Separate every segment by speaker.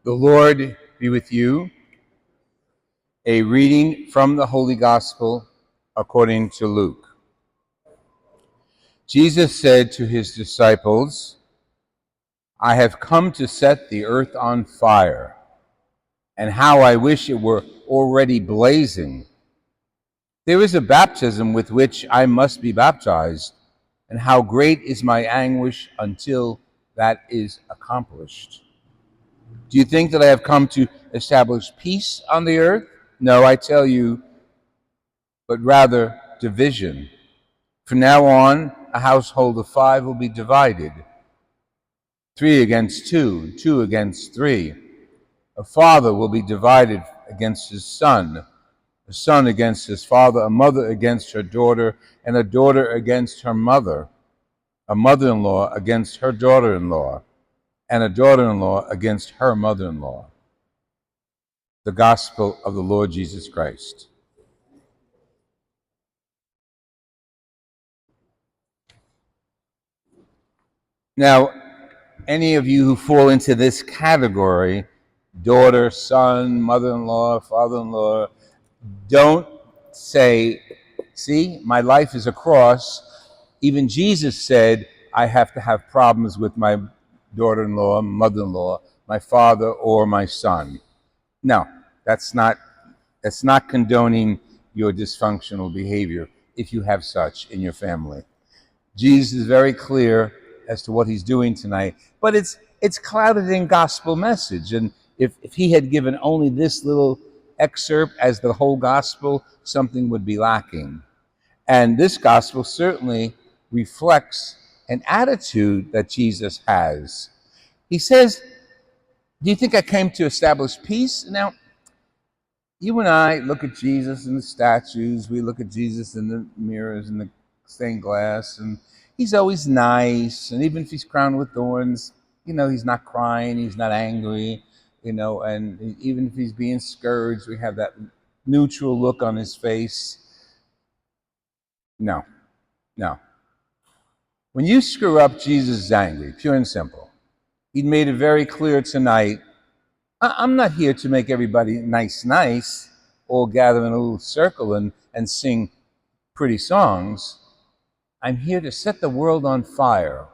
Speaker 1: The Lord be with you. A reading from the Holy Gospel according to Luke. Jesus said to his disciples, "I have come to set the earth on fire, and how I wish it were already blazing. There is a baptism with which I must be baptized, and how great is my anguish until that is accomplished. Do you think that I have come to establish peace on the earth? No, I tell you, but rather division. From now on, a household of 5 will be divided, 3 against 2, 2 against 3. A father will be divided against his son, a son against his father, a mother against her daughter, and a daughter against her mother, a mother-in-law against her daughter-in-law, and a daughter-in-law against her mother-in-law." The Gospel of the Lord Jesus Christ. Now, any of you who fall into this category, daughter, son, mother-in-law, father-in-law, don't say, "See, my life is a cross." Even Jesus said, "I have to have problems with my daughter-in-law, mother-in-law, my father, or my son." No, that's not condoning your dysfunctional behavior if you have such in your family. Jesus is very clear as to what he's doing tonight, but it's clouded in gospel message. And if he had given only this little excerpt as the whole gospel, something would be lacking. And this gospel certainly reflects an attitude that Jesus has. He says, "Do you think I came to establish peace?" Now, you and I look at Jesus in the statues, we look at Jesus in the mirrors and the stained glass, and he's always nice. And even if he's crowned with thorns, he's not crying, he's not angry, and even if he's being scourged, we have that neutral look on his face. No. When you screw up, Jesus is angry, pure and simple. He made it very clear tonight, I'm not here to make everybody nice, all gather in a little circle and sing pretty songs. I'm here to set the world on fire.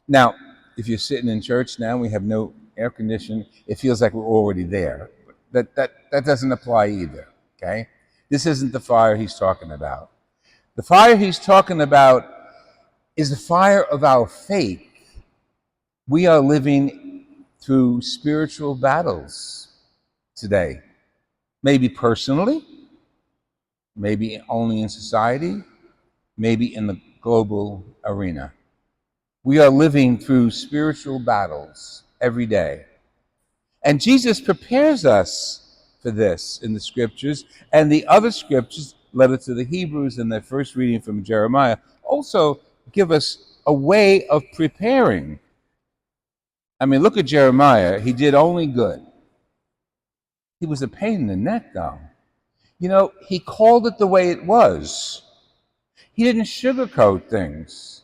Speaker 1: Now, if you're sitting in church now, we have no air conditioning, it feels like we're already there. That doesn't apply either, okay? This isn't the fire he's talking about. The fire he's talking about is the fire of our faith. We are living through spiritual battles today. Maybe personally, maybe only in society, maybe in the global arena. We are living through spiritual battles every day. And Jesus prepares us for this in the scriptures, and the other scriptures, letter to the Hebrews and the first reading from Jeremiah, also give us a way of preparing. I mean, look at Jeremiah. He did only good. He was a pain in the neck, though. He called it the way it was. He didn't sugarcoat things.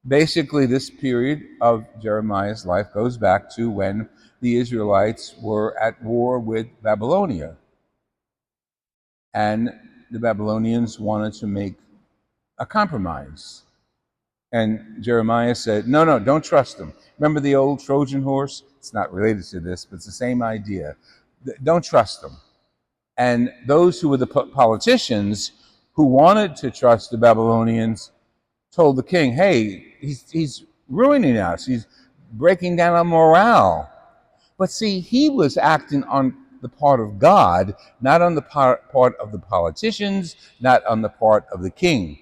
Speaker 1: Basically, this period of Jeremiah's life goes back to when the Israelites were at war with Babylonia. And the Babylonians wanted to make a compromise. And Jeremiah said, no, don't trust them. Remember the old Trojan horse? It's not related to this, but it's the same idea. Don't trust them. And those who were the politicians who wanted to trust the Babylonians told the king, hey, he's ruining us. He's breaking down our morale. But see, he was acting on the part of God, not on the part of the politicians, not on the part of the king.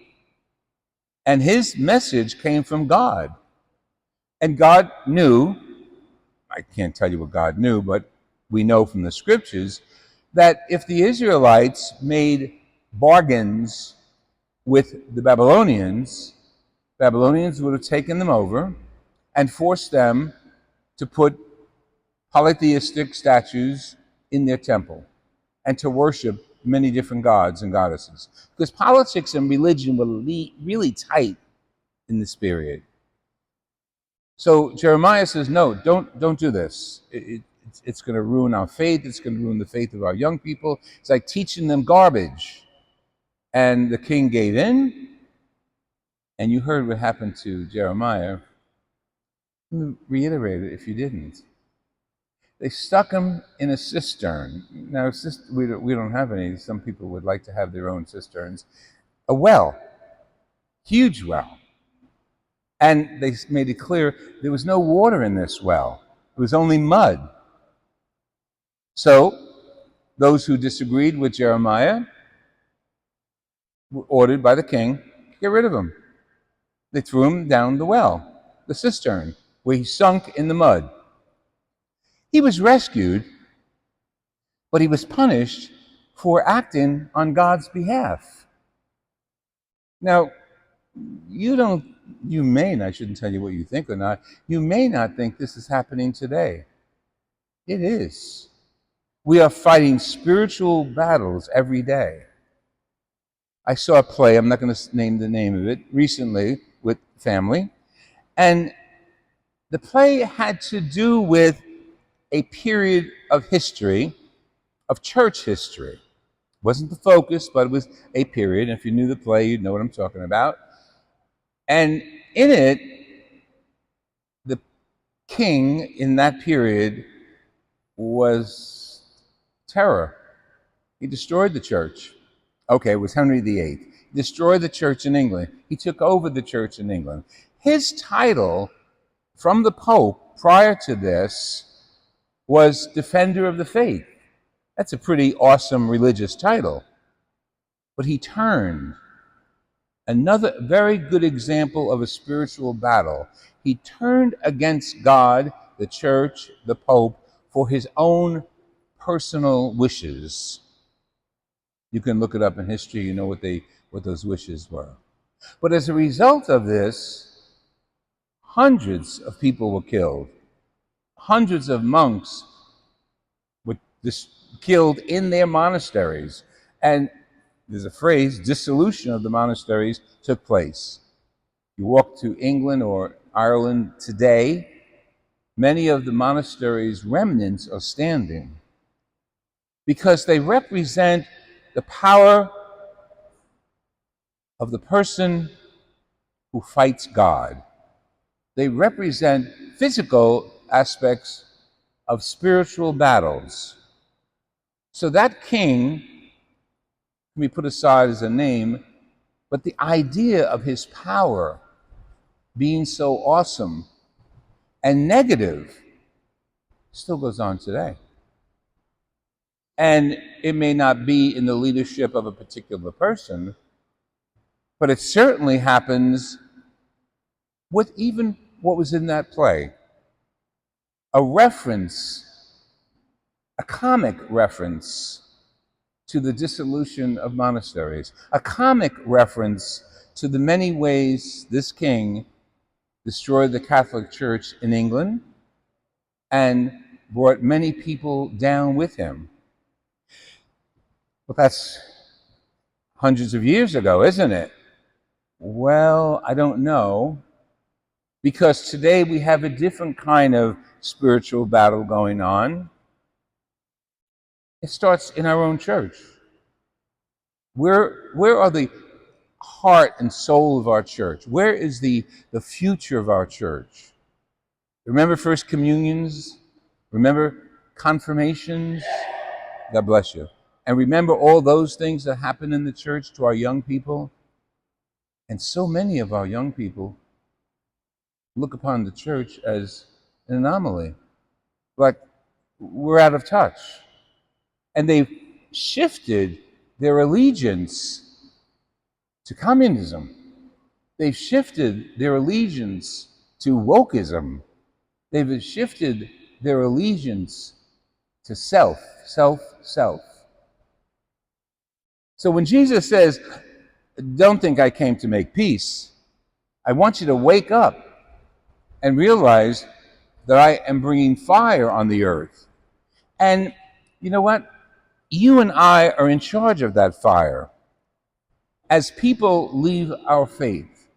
Speaker 1: And his message came from God. And God knew, I can't tell you what God knew, but we know from the scriptures that if the Israelites made bargains with the Babylonians would have taken them over and forced them to put polytheistic statues in their temple and to worship many different gods and goddesses. Because politics and religion were really tight in this period. So Jeremiah says, no, don't do this. it's going to ruin our faith. It's going to ruin the faith of our young people. It's like teaching them garbage. And the king gave in, and you heard what happened to Jeremiah. Let me reiterate it if you didn't. They stuck him in a cistern. Now, we don't have any. Some people would like to have their own cisterns. A well, huge well. And they made it clear there was no water in this well. It was only mud. So those who disagreed with Jeremiah were ordered by the king to get rid of him. They threw him down the well, the cistern, where he sunk in the mud. He was rescued, but he was punished for acting on God's behalf. Now, I shouldn't tell you what you think or not, you may not think this is happening today. It is. We are fighting spiritual battles every day. I saw a play, I'm not going to name the name of it, recently with family, and the play had to do with a period of history, of church history. It wasn't the focus, but it was a period. And if you knew the play, you'd know what I'm talking about. And in it, the king in that period was terror. He destroyed the church. Okay, it was Henry VIII. He destroyed the church in England. He took over the church in England. His title from the Pope prior to this was Defender of the Faith. That's a pretty awesome religious title. But he turned. Another very good example of a spiritual battle. He turned against God, the church, the Pope, for his own personal wishes. You can look it up in history, you know what those wishes were. But as a result of this, hundreds of people were killed. Hundreds of monks were killed in their monasteries. And there's a phrase, dissolution of the monasteries took place. You walk to England or Ireland today, many of the monasteries' remnants are standing because they represent the power of the person who fights God. They represent physical aspects of spiritual battles. So that king can be put aside as a name, but the idea of his power being so awesome and negative still goes on today. And it may not be in the leadership of a particular person, but it certainly happens with even what was in that play. A reference, a comic reference to the dissolution of monasteries, a comic reference to the many ways this king destroyed the Catholic Church in England and brought many people down with him. But that's hundreds of years ago, isn't it? Well, I don't know, because today we have a different kind of spiritual battle going on. It starts in our own church. Where are the heart and soul of our church? Where is the future of our church? Remember First Communions? Remember confirmations? God bless you. And remember all those things that happen in the church to our young people? And so many of our young people look upon the church as an anomaly. Like we're out of touch. And they've shifted their allegiance to communism. They've shifted their allegiance to wokeism. They've shifted their allegiance to self. So when Jesus says, don't think I came to make peace, I want you to wake up and realize that I am bringing fire on the earth. And you know what? You and I are in charge of that fire. As people leave our faith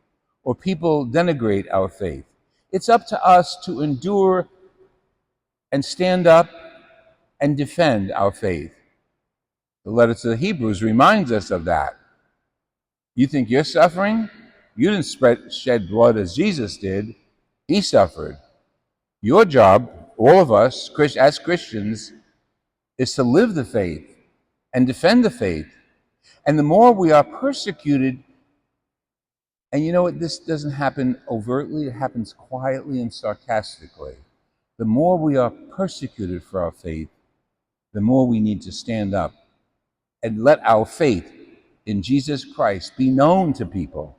Speaker 1: or people denigrate our faith, it's up to us to endure and stand up and defend our faith. The letter to the Hebrews reminds us of that. You think you're suffering? You didn't shed blood as Jesus did. He suffered. Your job, all of us as Christians, is to live the faith and defend the faith. And the more we are persecuted, and you know what, this doesn't happen overtly, it happens quietly and sarcastically. The more we are persecuted for our faith, the more we need to stand up and let our faith in Jesus Christ be known to people.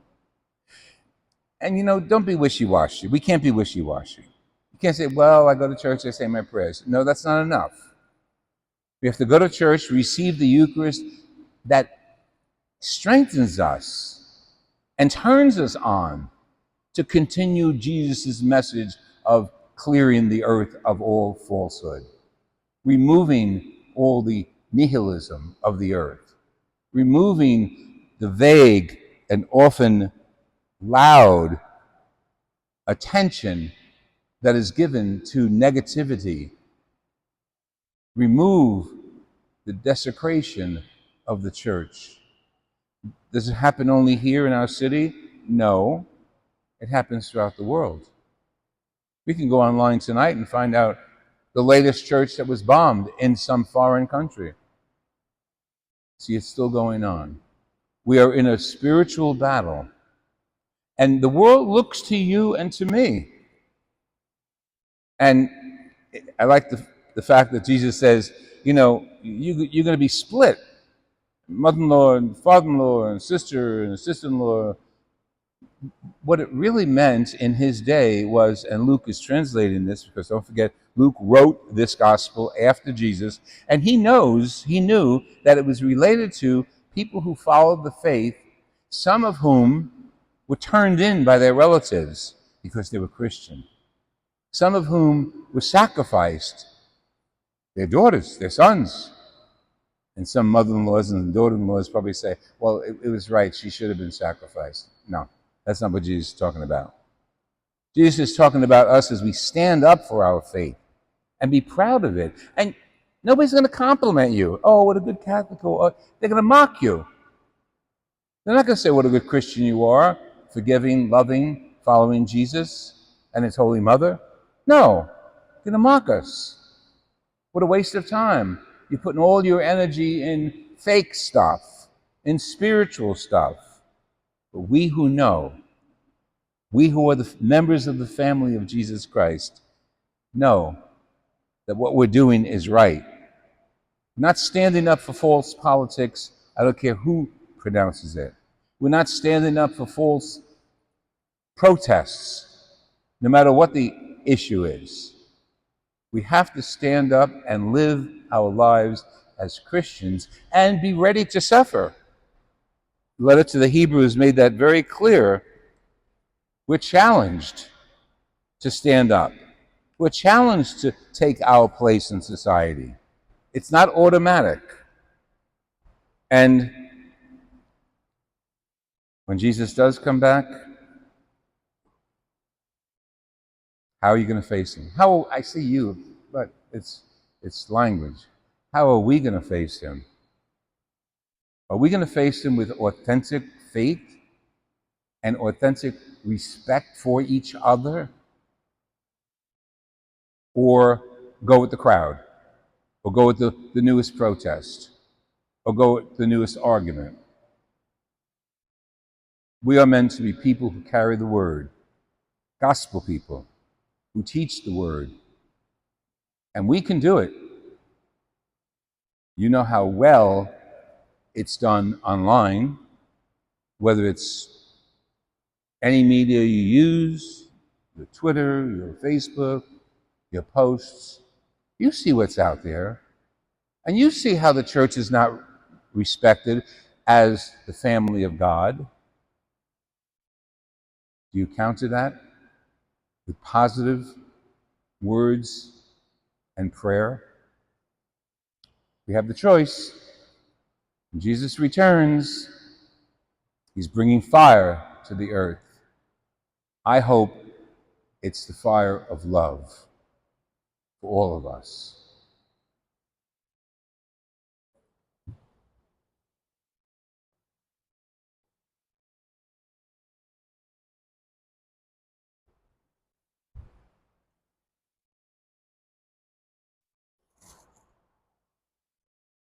Speaker 1: And don't be wishy-washy. We can't be wishy-washy. You can't say, well, I go to church, I say my prayers. No, that's not enough. We have to go to church, receive the Eucharist that strengthens us and turns us on to continue Jesus' message of clearing the earth of all falsehood, removing all the nihilism of the earth, removing the vague and often loud attention that is given to negativity, remove the desecration of the church. Does it happen only here in our city? No, it happens throughout the world. We can go online tonight and find out the latest church that was bombed in some foreign country. See, it's still going on. We are in a spiritual battle. And the world looks to you and to me. And I like the fact that Jesus says, you're going to be split. Mother-in-law and father-in-law and sister-in-law. What it really meant in his day was, and Luke is translating this because don't forget, Luke wrote this gospel after Jesus, and he knew that it was related to people who followed the faith, some of whom were turned in by their relatives because they were Christian. Some of whom were sacrificed, their daughters, their sons. And some mother-in-laws and daughter-in-laws probably say, well, it was right, she should have been sacrificed. No, that's not what Jesus is talking about. Jesus is talking about us as we stand up for our faith and be proud of it. And nobody's going to compliment you. Oh, what a good Catholic. They're going to mock you. They're not going to say what a good Christian you are, forgiving, loving, following Jesus and his Holy Mother. No, they're going to mock us. What a waste of time. You're putting all your energy in fake stuff, in spiritual stuff. But we who know, we who are the members of the family of Jesus Christ, know that what we're doing is right. We're not standing up for false politics. I don't care who pronounces it. We're not standing up for false protests, no matter what the issue is. We have to stand up and live our lives as Christians and be ready to suffer. The letter to the Hebrews made that very clear. We're challenged to stand up. We're challenged to take our place in society. It's not automatic. And when Jesus does come back, how are you going to face him? I see you, but it's language. How are we going to face him? Are we going to face him with authentic faith and authentic respect for each other? Or go with the crowd? Or go with the newest protest? Or go with the newest argument? We are meant to be people who carry the word, gospel people who teach the word. And we can do it. You know how well it's done online, whether it's any media you use, your Twitter, your Facebook, your posts. You see what's out there. And you see how the church is not respected as the family of God. Do you counter that with positive words and prayer? We have the choice. When Jesus returns, he's bringing fire to the earth. I hope it's the fire of love. for all of us.